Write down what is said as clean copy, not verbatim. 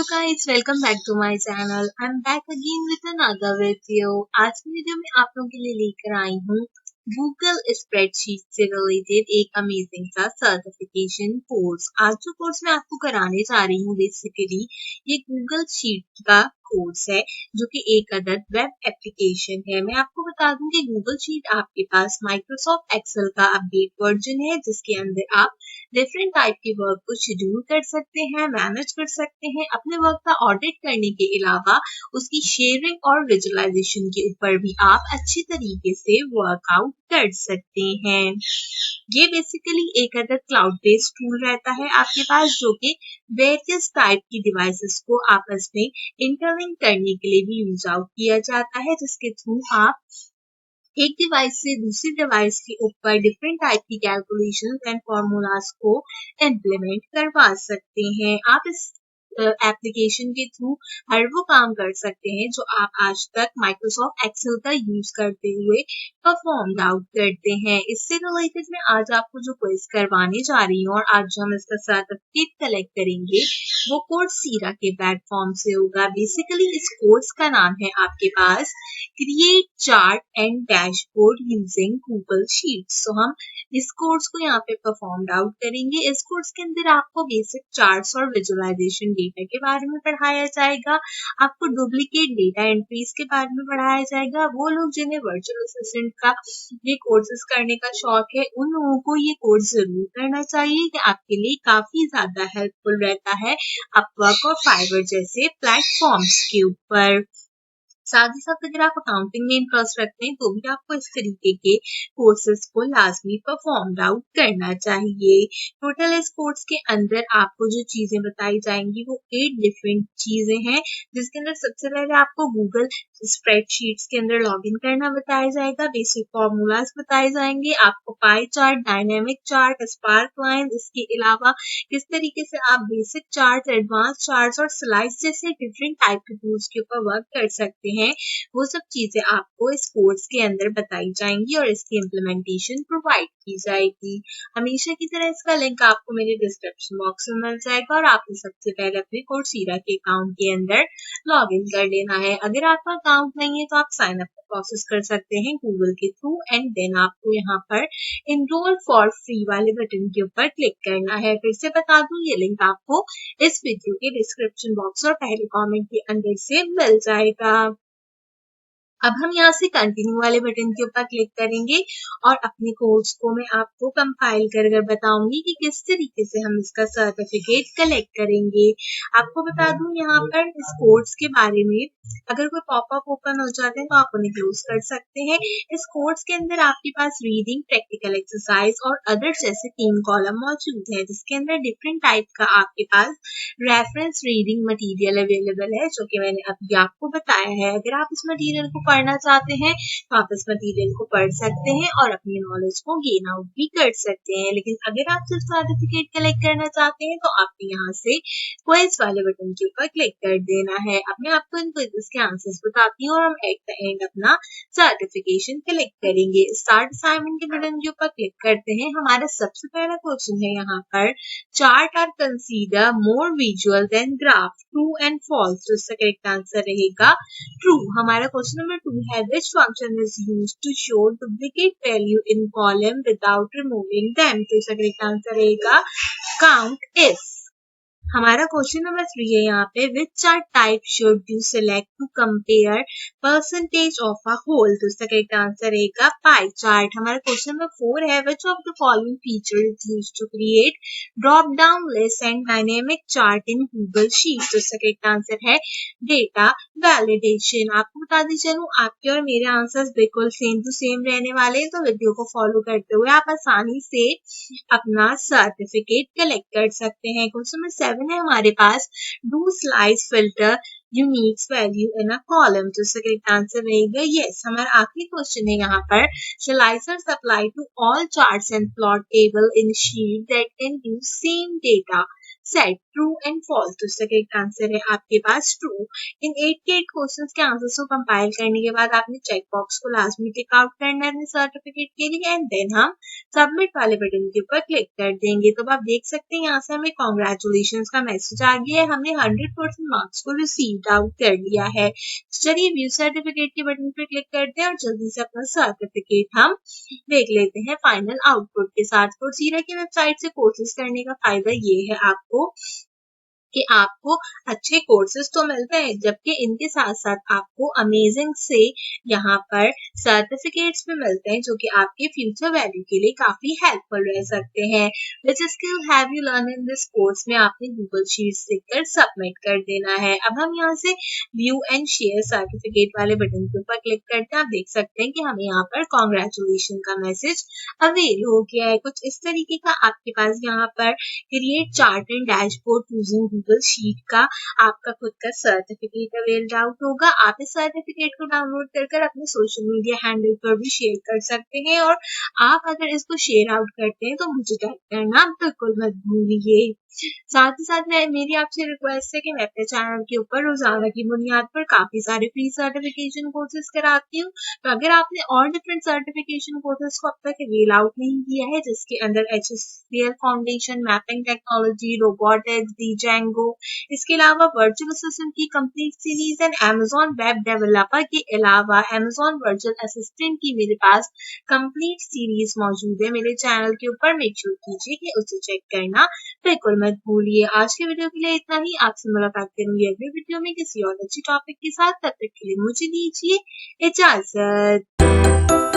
guys, welcome back to my channel. I'm back again with another video. आज की video में आप लोगों के लिए लेकर आई हूँ गूगल स्प्रेडशीट से रिलेटेड एक अमेजिंग सा सर्टिफिकेशन कोर्स। आज जो कोर्स मैं आपको कराने जा रही हूँ बेसिकली ये गूगल शीट का कोर्स है जो कि एक अदद वेब एप्लीकेशन है। मैं आपको बता दूं कि गूगल शीट आपके पास माइक्रोसॉफ्ट एक्सेल का अपडेट वर्जन है जिसके अंदर आप डिफरेंट टाइप के वर्क को शेड्यूल कर सकते हैं, मैनेज कर सकते हैं, अपने वर्क का ऑडिट करने के अलावा उसकी शेयरिंग और विजुअलाइजेशन के ऊपर भी आप अच्छी तरीके से वर्कआउट कर सकते हैं। ये बेसिकली एक अदद क्लाउड बेस्ड टूल रहता है आपके पास जो कि वेरियस टाइप की डिवाइसेस को आपस में इंटरलिंक करने के लिए भी यूज आउट किया जाता है, जिसके थ्रू आप एक डिवाइस से दूसरी डिवाइस के ऊपर डिफरेंट टाइप की कैलकुलेशंस एंड फॉर्मूलाज को इम्प्लीमेंट करवा सकते हैं। आप इस एप्लीकेशन के थ्रू हर वो काम कर सकते हैं जो आप आज तक माइक्रोसॉफ्ट एक्सेल का यूज करते हुए परफॉर्म आउट करते हैं। इससे रिलेटेड मैं आज आपको जो क्विज करवाने जा रही हूँ और आज जो हम इसका सर्टिफिकेट कलेक्ट करेंगे वो कोर्स सीरा के प्लेटफॉर्म से होगा। बेसिकली इस कोर्स का नाम है आपके पास create chart and dashboard using Google Sheets. तो हम इस कोर्स को यहाँ पे परफॉर्म आउट करेंगे। इस कोर्स के अंदर आपको बेसिक चार्ट्स और विजुअलाइजेशन डेटा के बारे में पढ़ाया जाएगा, आपको डुप्लीकेट डेटा एंट्रीज के बारे में पढ़ाया जाएगा। वो लोग जिन्हें वर्चुअल असिस्टेंट का ये कोर्सेज करने का शौक है उन लोगों को ये कोर्स जरूर करना चाहिए कि आपके लिए काफी ज्यादा हेल्पफुल रहता है अपवर्क और फाइवर जैसे प्लेटफॉर्म्स के ऊपर। साथ ही साथ अगर आप अकाउंटिंग में इंटरेस्ट रखते हैं तो भी आपको इस तरीके के कोर्सेज को लाजमी परफॉर्म आउट करना चाहिए। टोटल इस कोर्स के अंदर आपको जो चीजें बताई जाएंगी वो 8 डिफरेंट चीजें हैं, जिसके अंदर सबसे पहले आपको गूगल स्प्रेडशीट्स के अंदर लॉगिन करना बताया जाएगा, बेसिक फॉर्मूलाज बताए जाएंगे, आपको pie chart, dynamic chart, spark line, इसके अलावा किस तरीके से आप बेसिक चार्ट, एडवांस चार्ट और स्लाइड्स जैसे डिफरेंट टाइप के टूल्स के ऊपर वर्क कर सकते हैं। वो सब चीजें आपको इस कोर्स के अंदर बताई जाएंगी और इसकी इम्प्लीमेंटेशन प्रोवाइड की जाएगी। हमेशा की तरह इसका लिंक आपको मेरे डिस्क्रिप्शन बॉक्स में मिल जाएगा और आपको सबसे पहले अपने कोर्सेरा के अकाउंट के अंदर लॉग इन कर लेना है। अगर आपका अकाउंट नहीं है तो आप साइन अप का प्रोसेस कर सकते हैं गूगल के थ्रू एंड देन आपको यहाँ पर एनरोल फॉर फ्री वाले बटन के ऊपर क्लिक करना है। फिर से बता दूं ये लिंक आपको इस वीडियो के डिस्क्रिप्शन बॉक्स और पहले कमेंट के अंदर से मिल जाएगा। अब हम यहाँ से कंटिन्यू वाले बटन के ऊपर क्लिक करेंगे और अपने कोर्स को मैं आपको कंपाइल कर बताऊंगी कि किस तरीके से हम इसका सर्टिफिकेट कलेक्ट करेंगे। आपको बता दूं यहाँ पर इस कोर्स के बारे में अगर कोई पॉपअप ओपन हो जाते हैं तो आप उन्हें क्लोज कर सकते हैं। इस कोर्स के अंदर आपके पास रीडिंग, प्रैक्टिकल एक्सरसाइज और अदर जैसे 3 कॉलम मौजूद है, जिसके अंदर डिफरेंट टाइप का आपके पास रेफरेंस रीडिंग मटेरियल अवेलेबल है जो कि मैंने अभी आपको बताया है। अगर आप इस मटेरियल को पढ़ना चाहते हैं तो आप इस मटेरियल को पढ़ सकते हैं और अपनी नॉलेज को गेन आउट भी कर सकते हैं। लेकिन अगर आप सिर्फ सर्टिफिकेट कलेक्ट करना चाहते हैं तो आपको यहाँ से क्विज वाले बटन के ऊपर क्लिक कर देना है। अब मैं आपको इन क्विज़ेस के आंसर्स बताती हूँ और हम एट द एंड अपना सर्टिफिकेशन कलेक्ट करेंगे। स्टार्ट असाइनमेंट के बटन के ऊपर क्लिक करते हैं। हमारा सबसे पहला क्वेश्चन है यहाँ पर chart are consider more visual than graph, true and false. तो इसका करेक्ट आंसर रहेगा ट्रू। हमारा क्वेश्चन नंबर 2 है which function is used to show duplicate value in column without removing them। तो इसका करेक्ट आंसर रहेगा count if। हमारा question number 3 है यहाँ पे which chart type should you select to compare percentage of a whole. तो इसका correct answer रहेगा पाई चार्ट। हमारा क्वेश्चन नंबर 4 है which of the following feature is used to create drop down list and dynamic chart in Google Sheet. तो इसका correct answer है data validation. आपको बता दी चलूं आपके और मेरे आंसर्स बिल्कुल सेम टू सेम रहने वाले हैं, तो वीडियो को फॉलो करते हुए आप आसानी से अपना सर्टिफिकेट कलेक्ट कर सकते हैं। क्वेश्चन नंबर 7 है हमारे पास do slice filter unique value in a column. तो इसका करेक्ट आंसर रहेगा यस। हमारा आखिरी क्वेश्चन है यहाँ पर slicers apply to all charts and plot table in sheet that can use same data set true and false. तो इसका करेक्ट आंसर है आपके पास ट्रू। इन 8 के 8 क्वेश्चंस के आंसर्स को कंपाइल करने के बाद आपने चेक बॉक्स को लास्ट में टिक आउट करना है अपने सर्टिफिकेट के लिए एंड देन हम सबमिट वाले बटन के ऊपर क्लिक कर देंगे। तो आप देख सकते हैं यहाँ से हमें कॉन्ग्रेचुलेशन का मैसेज आ गया है, हमने 100% मार्क्स को रिसीव आउट कर लिया है। चलिए व्यू सर्टिफिकेट के बटन पर क्लिक करते हैं और जल्दी से अपना सर्टिफिकेट हम देख लेते हैं फाइनल आउटपुट के साथ। कोर्सेरा की वेबसाइट से कोर्सेज करने का फायदा ये है आपको कि आपको अच्छे कोर्सेज तो मिलते हैं, जबकि इनके साथ साथ आपको अमेजिंग से यहाँ पर सर्टिफिकेट्स भी मिलते हैं जो कि आपके फ्यूचर वैल्यू के लिए काफी हेल्पफुल रह सकते हैं। Which skill have you learn in this course में आपने गूगल शीट्स लिखकर सबमिट कर देना है। अब हम यहाँ से व्यू एंड शेयर सर्टिफिकेट वाले बटन के ऊपर क्लिक करते हैं। आप देख सकते हैं कि हमें यहाँ पर कॉन्ग्रेचुलेशन का मैसेज अवेल हो गया है। कुछ इस तरीके का आपके पास यहाँ पर create chart and dashboard using Google sheet का आपका खुद का सर्टिफिकेट अवेल्ड आउट होगा। आप इस सर्टिफिकेट को डाउनलोड कर अपने सोशल मीडिया हैंडल पर भी शेयर कर सकते हैं और आप अगर इसको शेयर आउट करते हैं तो मुझे टैग करना बिल्कुल मत भूलिए। साथ ही साथ मेरी आपसे रिक्वेस्ट है कि मैं अपने चैनल के ऊपर रोजाना की बुनियाद पर काफी सारे फ्री सर्टिफिकेशन कोर्सेज कराती हूँ। तो अगर आपने और डिफरेंट सर्टिफिकेशन कोर्सेज को अब तक अवेल आउट नहीं किया है, जिसके अंदर HSQL foundation, mapping technology, robotics, Django, इसके अलावा वर्चुअल असिस्टेंट की complete series and Amazon web developer के अलावा अमेजॉन वर्चुअल असिस्टेंट की मेरे पास कंप्लीट सीरीज मौजूद है मेरे चैनल के ऊपर। मेक श्योर कीजिए कि उसे चेक करना बिल्कुल मत भूलिए। आज के वीडियो के लिए इतना ही। आपसे मुलाकात करूंगी अगले वीडियो में किसी और अच्छी टॉपिक के साथ। तब तक के लिए मुझे दीजिए इजाजत।